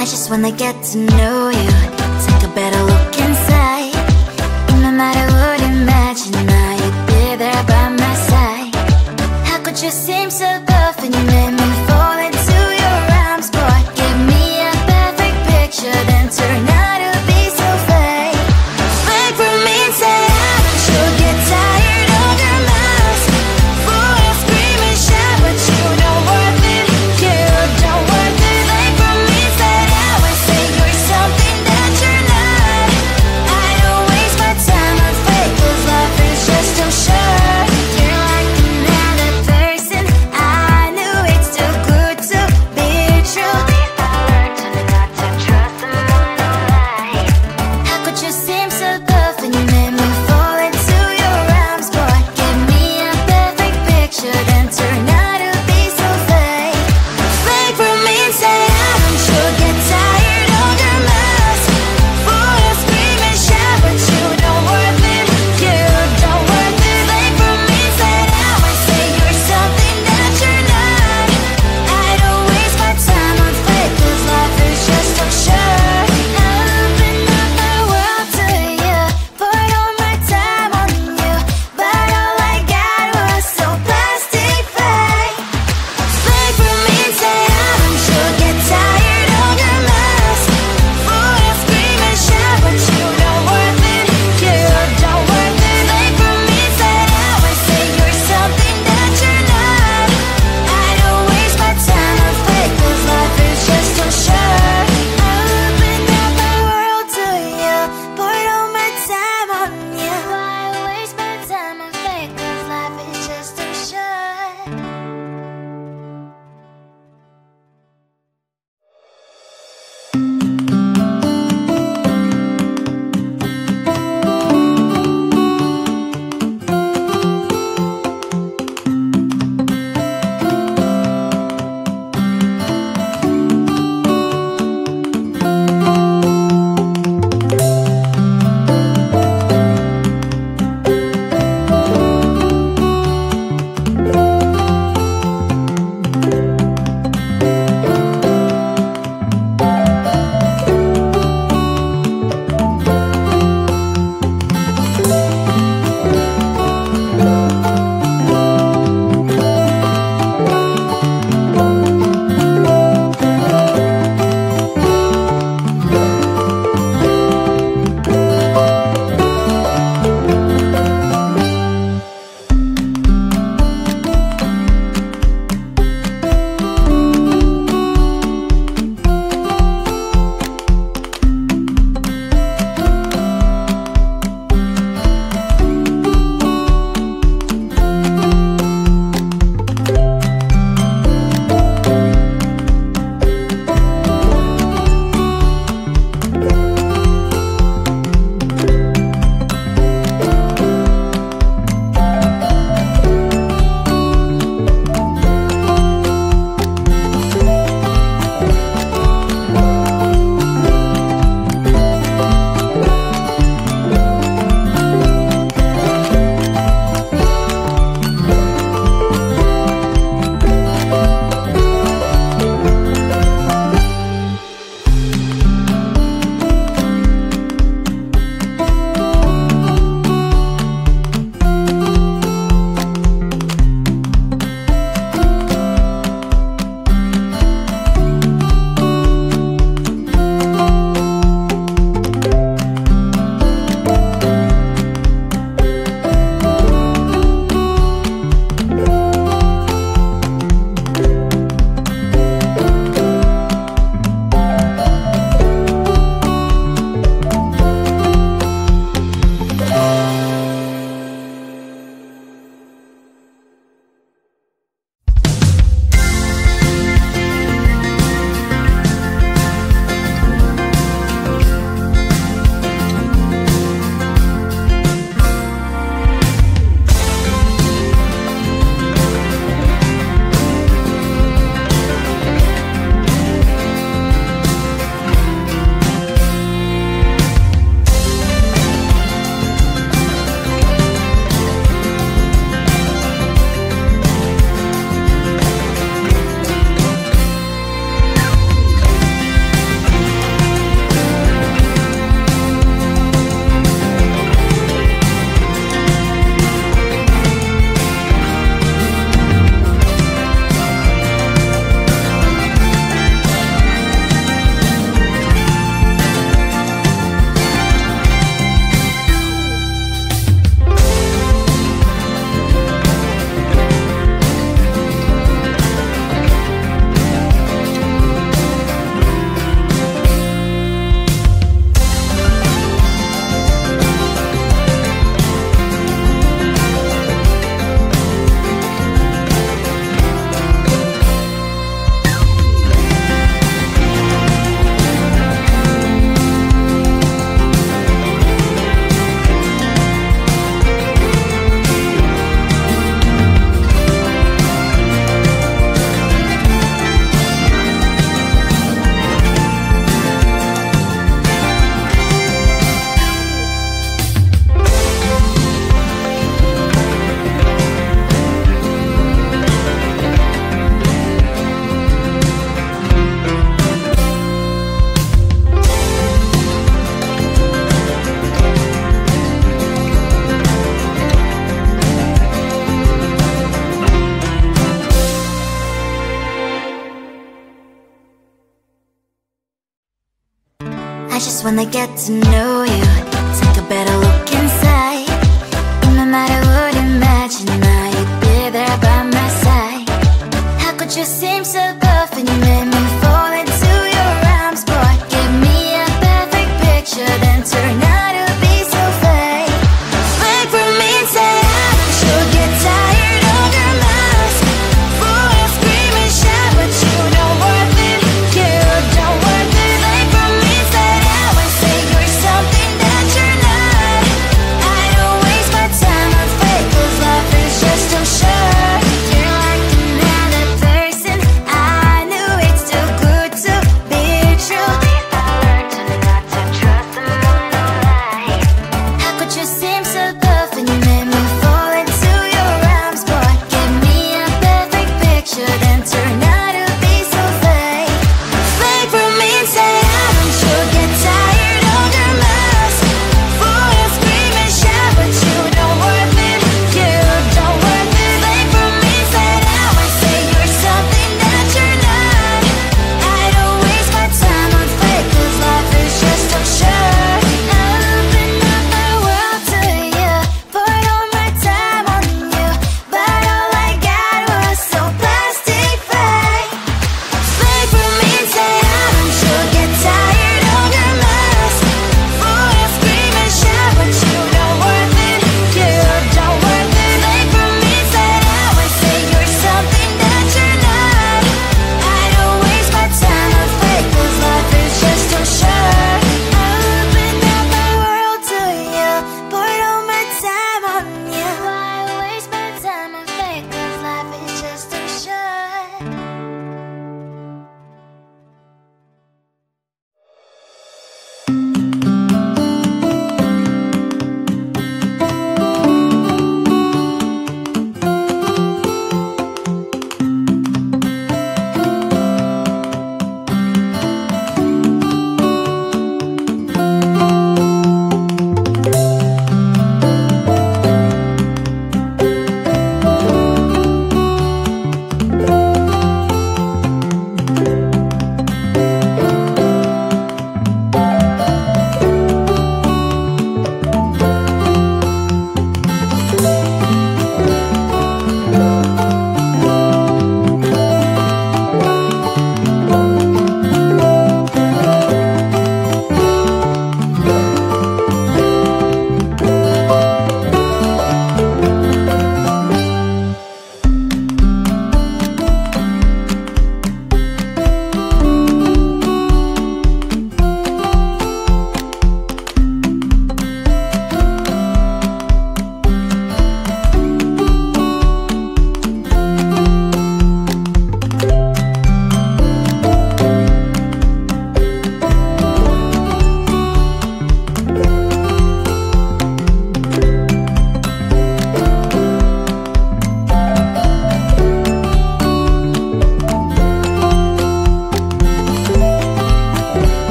I just wanna get to know you, take a better look inside. In my mind I would imagine now you'd be there by my side. How could you seem so perfect, you made me fall into your arms, boy. Give me a perfect picture, then turn out to be so fake. Fake from me and say haven't you get tired of your mouth? Full of scream and shout, but you don't worth it, you don't worth it. Fake from me and say I would say you're something that you're not. I don't waste my time on fake, cause life is just too short. You're like another person, I knew it's too just wanna get to know you, take a better look inside. And no matter what, imagine now you'd be there by my side. How could you seem so perfect? You made me fall into your arms, boy. Give me a perfect picture, then turn out